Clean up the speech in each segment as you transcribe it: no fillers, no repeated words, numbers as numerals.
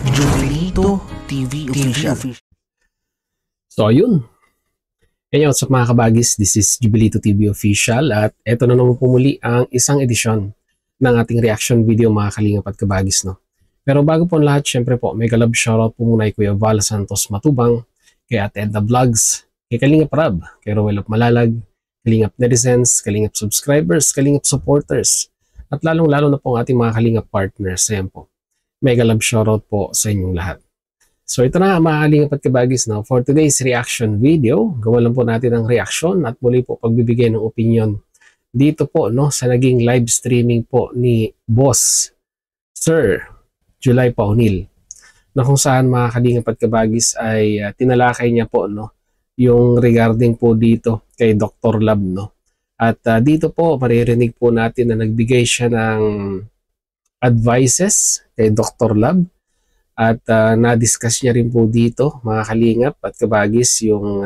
Jubilito TV Official. So ayun. Hey, what's up mga kabagis? This is Jubilito TV Official at eto na naman po muli ang isang edisyon ng ating reaction video mga kalingap at kabagis, no? Pero bago po ang lahat, syempre po may galab shoutout po muna kay Kuya Val Santos Matubang, kay Ate Edna Vlogs, kay Kalingap Rab, kay Rowell of Malalag, Kalingap Netizens, Kalingap Subscribers, Kalingap Supporters, at lalong-lalo na po ang ating mga Kalingap Partners. Ayan po. Mega love shoutout po sa inyong lahat. So ito na mga kalingap at kabagis, no? For today's reaction video, gawa lang po natin ang reaction at muli po pagbibigay ng opinion dito po, no, sa naging live streaming po ni Boss Sir Julay Paunil, na kung saan mga kalingap at kabagis ay tinalakay niya po, no, yung regarding po dito kay Dr. Love, no? At dito po maririnig po natin na nagbigay siya ng advices kay Dr. Love. At na-discuss niya rin po dito mga kalingap at kabagis yung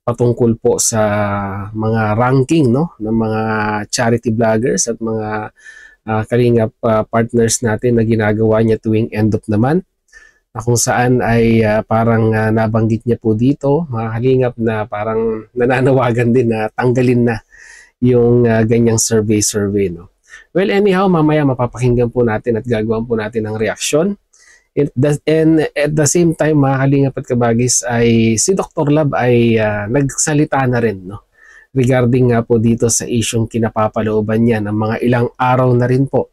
patungkol po sa mga ranking, no, ng mga charity vloggers at mga kalingap partners natin na ginagawa niya tuwing end of the month, na kung saan ay parang nabanggit niya po dito mga kalingap na parang nananawagan din na tanggalin na yung ganyang survey, no. Well, anyhow, mamaya mapapakinggan po natin at gagawin po natin ng reaction. And at the same time, mga kalingap at kabagis, ay si Dr. Love ay nagsalita na rin, no, regarding nga po dito sa isyong kinapapalooban niya ng mga ilang araw na rin po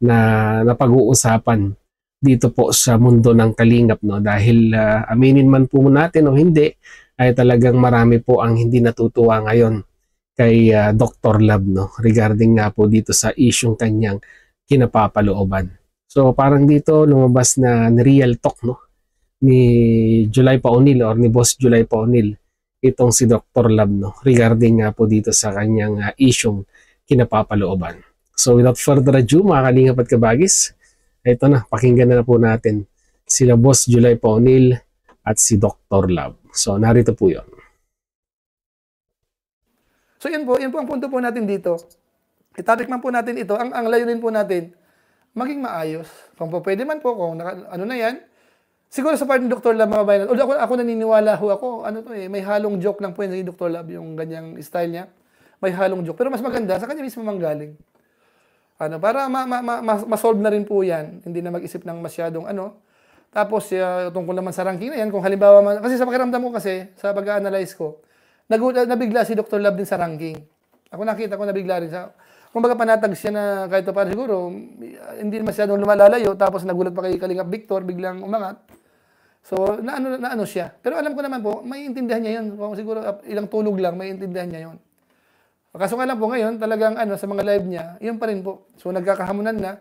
na napag-uusapan dito po sa mundo ng kalingap, no, dahil aminin man po natin o hindi, ay talagang marami po ang hindi natutuwa ngayon kay Dr. Love, no, regarding nga po dito sa isyong kanyang kinapapalooban. So parang dito lumabas na real talk, no, ni Julay Paunil or ni Boss Julay Paunil itong si Dr. Love, no, regarding nga po dito sa kanyang isyong kinapapalooban. So without further ado mga kalingap at kabagis, ito na, pakinggan na po natin sila Boss Julay Paunil at si Dr. Love. So narito po yun. So yun po ang punto po natin dito. I-topic man po natin ito, ang layunin po natin, maging maayos. Kung po pwede man po, kung ano na yan, siguro sa part ni Dr. Love, mga bayan, although ako naniniwala ako, ano to may halong joke lang po yun ni Dr. Love, yung ganyang style niya. May halong joke. Pero mas maganda, sa kanya mismo manggaling. Para ma-solve na rin po yan. Hindi na mag-isip ng masyadong Tapos, tungkol naman sa ranking na yan, kung halimbawa, kasi sa pakiramdam ko kasi, sa pag-analyze ko, nabigla si Dr. Love din sa ranking. Ako nakita ko nabigla rin sa... Kung baga panatag siya na kahit pa siguro, hindi masyadong lumalalayo, tapos nagulat pa kay Kalingap Victor, biglang umangat. So, naano siya. Pero alam ko naman po, may intindihan niya yun. Kung siguro ilang tulog lang, may intindihan niya yun. Kaso nga lang po ngayon, talagang sa mga live niya, yun pa rin po. So, nagkakahamunan na.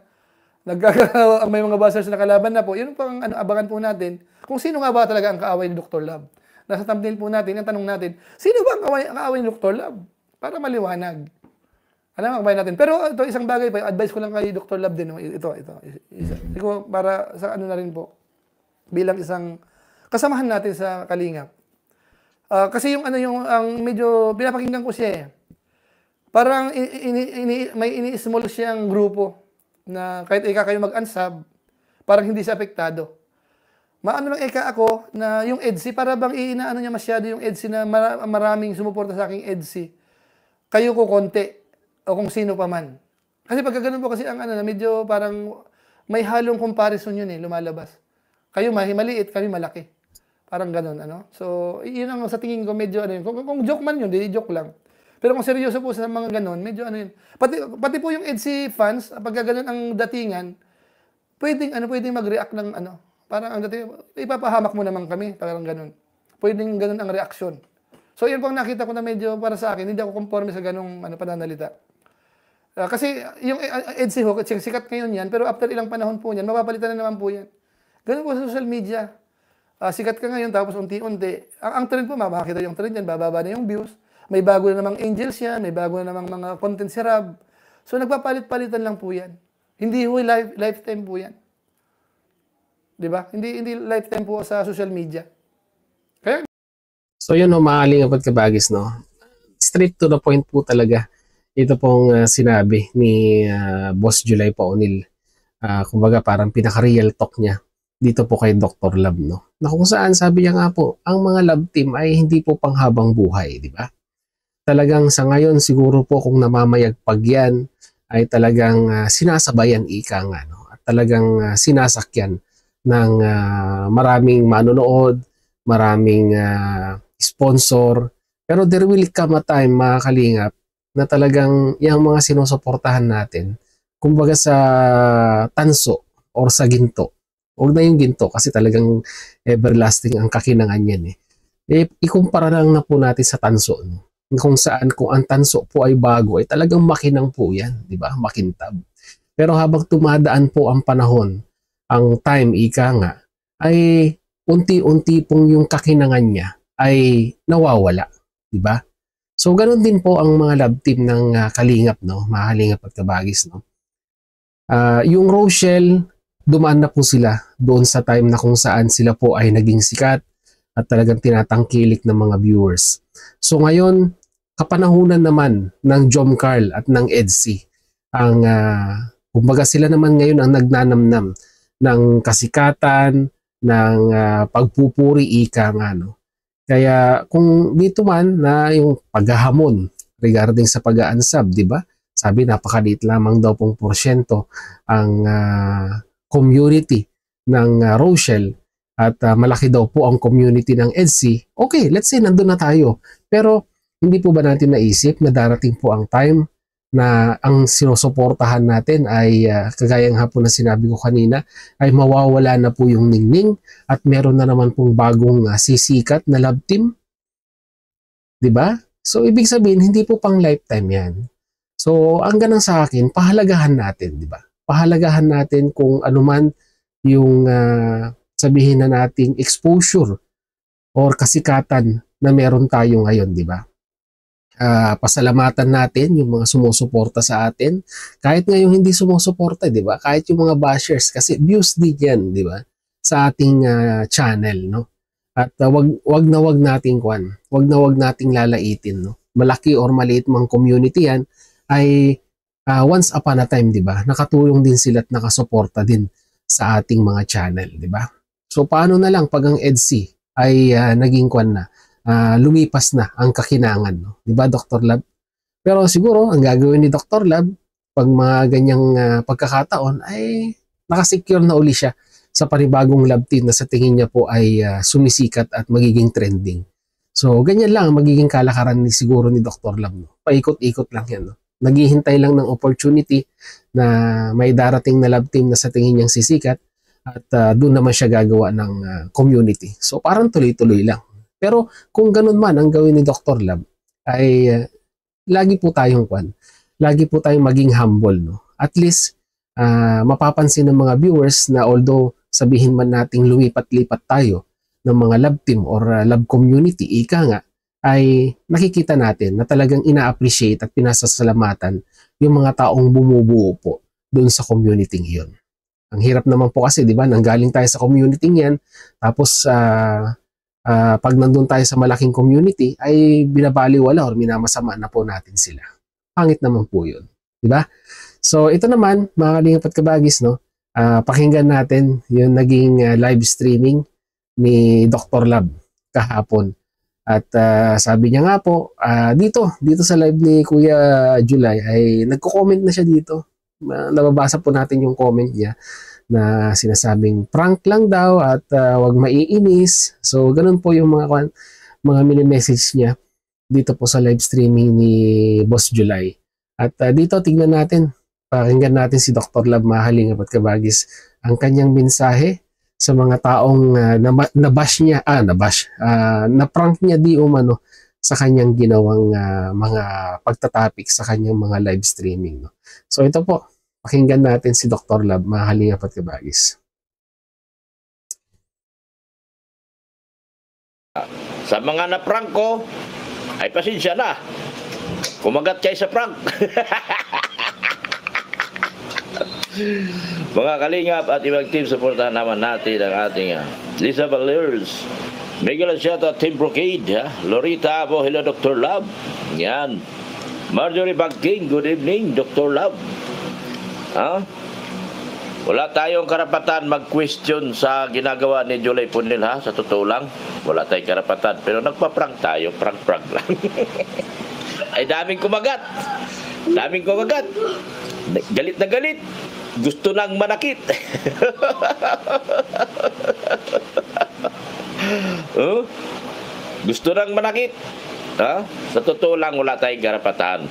May mga buzzers na kalaban na po. Yun po ang abangan po natin. Kung sino nga ba talaga ang kaaway ni Dr. Love. Nasa thumbnail po natin, ang tanong natin, sino ba ang kaaway ni Dr. Love? Para maliwanag. Alam mo, natin. Pero ito, isang bagay pa, advice ko lang kay Dr. Love din. Ito. Siguro para sa na rin po, bilang isang kasamahan natin sa Kalingap. Kasi ang medyo pinapakinggan ko siya eh. Parang may ini-small siyang grupo na kahit kayo mag-unsub, parang hindi siya apektado. Maano lang ako na yung EDSI, para bang inaano niya masyado yung EDSI na maraming sumuporta sa aking EDSI. Kayo ko konti. O kung sino pa man. Kasi pagka ganun po kasi na medyo parang may halong comparison yun lumalabas. Kayo maliit, kami malaki. Parang ganun, So, yun ang sa tingin ko medyo Kung joke man yun, di joke lang. Pero kung seryoso po sa mga ganun, medyo yun. Pati po yung EDSI fans, pagka ganun ang datingan, pwedeng mag-react ng parang ang datingan, ipapahamak mo naman kami, parang ganun. Pwedeng ganun ang reaksyon. So, yun po ang nakita ko na medyo para sa akin, hindi ako conforme sa ganung pananalita. Kasi yung EDSI ho, sikat ngayon yan, pero after ilang panahon po yan, mapapalitan na naman po yan. Ganun po sa social media. Sikat ka ngayon, tapos unti-unti. Ang trend po, makakita yung trend yan, bababa na yung views. May bago na namang angels yan, may bago na namang mga content si Rab. So nagpapalit-palitan lang po yan. Hindi ho lifetime po yan. Diba? Hindi lifetime po sa social media. Kaya... So yun ho, mga kalingap at kabagis, no? Straight to the point po talaga. Ito pong sinabi ni Boss Julay Paunil. Kumbaga parang pinaka-real talk niya dito po kay Dr. Lab, no? Na kung saan sabi niya nga po, ang mga lab team ay hindi po panghabang buhay, di ba? Talagang sa ngayon siguro po kung namamayagpag yan ay talagang sinasabayan ika nga, no? At talagang sinasakyan ng maraming manonood, maraming sponsor. Pero there will come a time, mga kalingap, na talagang yung mga sinusuportahan natin, kumbaga sa tanso or sa ginto. Huwag na yung ginto kasi talagang everlasting ang kakinangan yan eh. Ikumpara lang na po natin sa tanso, no? Kung saan kung ang tanso po ay bago ay talagang makinang po yan, di ba? Makintab. Pero habang tumadaan po ang panahon, ang time ika nga, ay unti-unti pong yung kakinangan niya ay nawawala, di ba? So ganoon din po ang mga lab team ng Kalingap, no? Mga Kalingap at Kabagis, no? Yung Rochelle, dumaan na po sila doon sa time na kung saan sila po ay naging sikat at talagang tinatangkilik ng mga viewers. So ngayon, kapanahunan naman ng Jom Carl at ng Edsy. Ang kumbaga sila naman ngayon ang nagnanamnam ng kasikatan, ng pagpupuri ika nga, no. Kaya kung dito man na yung paghahamon regarding sa pag-aansab, di ba? Sabi napakaliit lamang daw pong porsyento ang community ng Rochelle at malaki daw po ang community ng Edsy. Okay, let's say nandun na tayo. Pero hindi po ba natin naisip na darating po ang time na ang sinusuportahan natin ay kagaya ng hapon na sinabi ko kanina ay mawawala na po yung ningning at meron na naman pong bagong sisikat na love team, di ba? So ibig sabihin hindi po pang lifetime yan. So ang ganang sa akin, pahalagahan natin, di ba? Pahalagahan natin kung ano man yung sabihin na nating exposure or kasikatan na meron tayo ngayon, di ba? Pasalamatan natin yung mga sumusuporta sa atin. Kahit ngayong hindi sumusuporta, di ba? Kahit yung mga bashers, kasi views din yan, di ba? Sa ating channel, no? At wag nating lalaitin, no? Malaki or maliit mang community yan, ay once upon a time, di ba? Nakatulong din sila at nakasuporta din sa ating mga channel, di ba? So, paano na lang pag ang Edsy ay naging na? Lumipas na ang kakinangan, no? Di ba, Dr. Lab? Pero siguro, ang gagawin ni Dr. Lab, pag mga ganyang pagkakataon, ay nakasecure na uli siya sa panibagong lab team na sa tingin niya po ay sumisikat at magiging trending. So, ganyan lang ang magiging kalakaran ni siguro ni Dr. Lab, no? Paikot-ikot lang yan, no? Naghihintay lang ng opportunity na may darating na lab team na sa tingin niyang sisikat at doon naman siya gagawa ng community. So, parang tuloy-tuloy lang. Pero kung ganun man ang gawin ni Dr. Lab, ay lagi po tayong maging humble, no? At least mapapansin ng mga viewers na although sabihin man nating lumipat-lipat tayo ng mga lab team or lab community, ika nga, ay nakikita natin na talagang ina-appreciate at pinasasalamatan yung mga taong bumubuo po doon sa community iyon. Ang hirap naman po kasi, di ba, nanggaling tayo sa community yan, tapos pag nandun tayo sa malaking community, ay binabaliwala or minamasama na po natin sila. Pangit naman po yun. Diba? So, ito naman, mga Kalingap at Kabagis, no? Pakinggan natin yung naging live streaming ni Dr. Lab kahapon. At sabi niya nga po, dito sa live ni Kuya July, ay nagko-comment na siya dito. Nababasa po natin yung comment niya na sinasabing prank lang daw at wag maiinis. So, ganun po yung mga mini-message niya dito po sa live streaming ni Boss July. At dito, tignan natin, pakinggan natin si Dr. Lab, mga Kalingap at Kabagis, ang kanyang mensahe sa mga taong na-prank niya di umano sa kanyang ginawang mga pagtatapik sa kanyang mga live streaming, no? So, ito po. Pakinggan natin si Dr. Lab, mga Kalingap at Kabagis. Sa mga na-prank ko, ay pasensya na. Kumagat kayo sa prank. Mga Kalingap at ibang team, supportahan naman natin ang ating Lisa Valers. Miguel Asiata, Team Brocade, Lorita Abo, hello Dr. Lab. Yan. Marjorie Bagking, good evening Dr. Lab. Wala tayong karapatan mag-question sa ginagawa ni July Punil, ha? Sa totoo lang, wala tayong karapatan. Pero nagpa-prank tayo, prank lang. Ay daming kumagat. Daming kumagat. Galit na galit. Gusto nang manakit. Oh? Gusto nang manakit. Ha? Sa totoo lang, wala tayong karapatan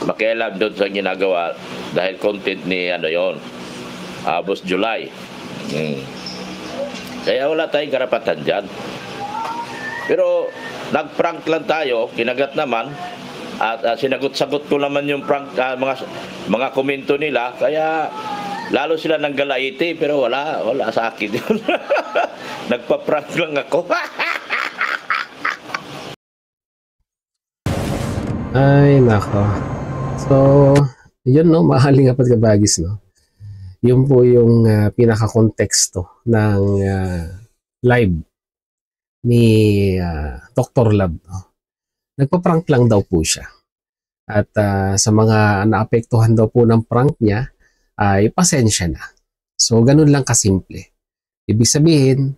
makialam doon sa ginagawa dahil content ni yon, Boss July. Kaya wala tayong karapatan dyan. Pero nag-prank lang tayo, kinagat naman, at sinagot-sagot ko naman yung prank, mga komento nila, kaya lalo sila nang galaiti, pero wala sa akin yun. Nagpa-prank lang ako. Ay, nako. So, yun no, mahaling apat kabagis, no? Yun po yung pinaka-konteksto ng live ni Dr. Lab. No? Nagpa-prank lang daw po siya. At sa mga naapektuhan daw po ng prank niya, ay pasensya na. So, ganun lang kasimple. Ibig sabihin,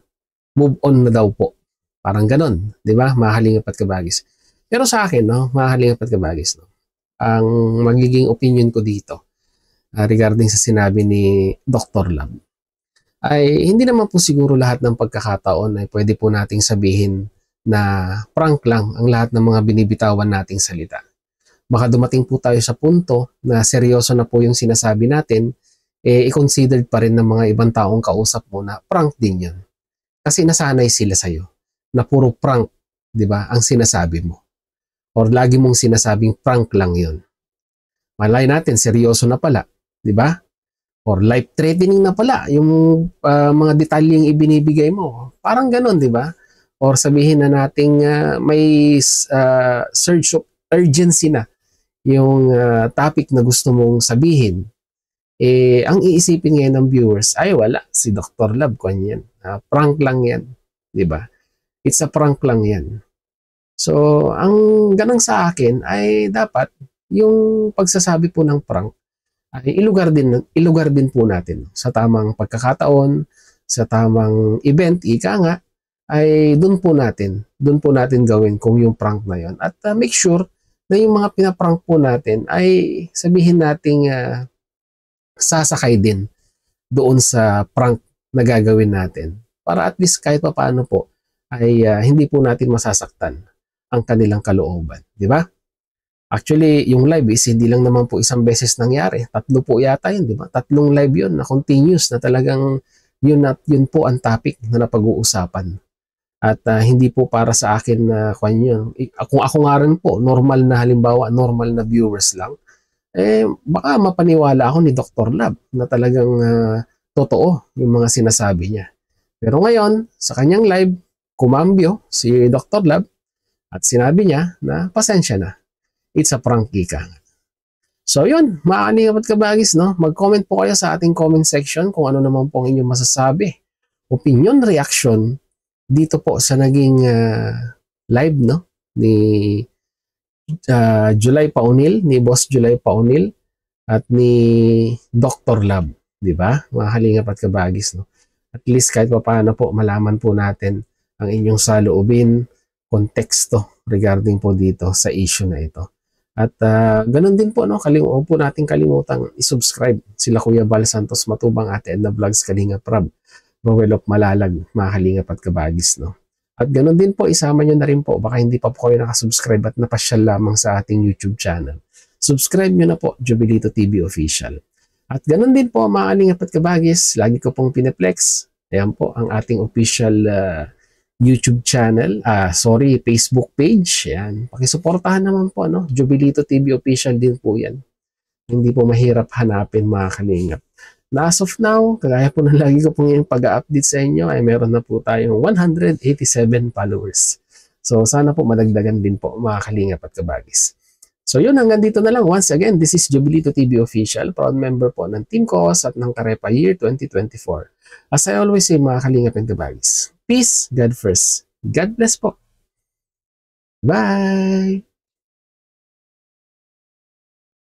move on na daw po. Parang ganun, di ba? Mahaling apat kabagis. Pero sa akin, no, mahaling apat kabagis, no, ang magiging opinion ko dito regarding sa sinabi ni Dr. Lab ay hindi naman po siguro lahat ng pagkakataon ay pwede po nating sabihin na prank lang ang lahat ng mga binibitawan nating salita. Baka dumating po tayo sa punto na seryoso na po yung sinasabi natin, i-considered pa rin ng mga ibang taong kausap mo na prank din yun. Kasi nasanay sila sa'yo na puro prank, di ba, ang sinasabi mo. Or lagi mong sinasabing prank lang yun. Malay natin, seryoso na pala. Di ba? Or life-threatening na pala yung mga detalyeng ibinibigay mo. Parang ganun, di ba? Or sabihin na nating may surge of urgency na yung topic na gusto mong sabihin. Ang iisipin ngayon ng viewers, ay wala, si Dr. Lab, kanyan. Prank lang yan. Di ba? It's a prank lang yan. So, ang ganang sa akin ay dapat yung pagsasabi po ng prank ay ilugar din po natin sa tamang pagkakataon, sa tamang event, ika nga, ay doon po natin gawin kung yung prank na yon. At make sure na yung mga pinaprank po natin ay sabihin nating sasakay din doon sa prank na gagawin natin. Para at least kahit pa paano po ay hindi po natin masasaktan ang kanilang kalooban, di ba? Actually, yung live is hindi lang naman po isang beses nangyari. 3 po yata yun, di ba? 3 live yun na continuous na talagang yun po ang topic na napag-uusapan. At hindi po para sa akin na yun. Kung ako nga rin po, normal na viewers lang, baka mapaniwala ako ni Dr. Lab na talagang totoo yung mga sinasabi niya. Pero ngayon, sa kanyang live, kumambyo si Dr. Lab at sinabi niya na pasensya na. It's a prank, ika. So yun, maaaring apat kabagis, no? Mag-comment po kayo sa ating comment section kung ano naman po ang inyong masasabi. Opinion, reaction dito po sa naging live, no? Ni July Paunil, ni Boss July Paunil at ni Dr. Lab, di ba? Mga halingap at kabagis, no? At least kahit pa paano po malaman po natin ang inyong saloobin, konteksto regarding po dito sa issue na ito. At ganun din po, no? Huwag po natin kalimutang i-subscribe sila Kuya Val Santos Matubang, Ate Edna Vlogs, Kalingap Rab, Rowelop Malalag, mga halingap at kabagis, no? At ganun din po, isama nyo na rin po, baka hindi pa po kayo nakasubscribe at napasyal lamang sa ating YouTube channel. Subscribe nyo na po, Jobilito TV Official. At ganun din po, mga halingap at kabagis, lagi ko pong pineplex. Ayan po, ang ating official YouTube channel, Facebook page. Ayan, pakisuportahan naman po, no? Jobilito TV Official din po yan. Hindi po mahirap hanapin, mga kalingap. Na as of now, kagaya po ng lagi ko pong yung pag-update sa inyo, ay meron na po tayong 187 followers. So sana po madagdagan din po, mga kalingap at kabagis. So yun, hanggang dito na lang. Once again, this is Jobilito TV Official, proud member po ng Team COS at ng Karepa Year 2024. As I always say, mga kalingap at kabagis, peace, God first. God bless po. Bye!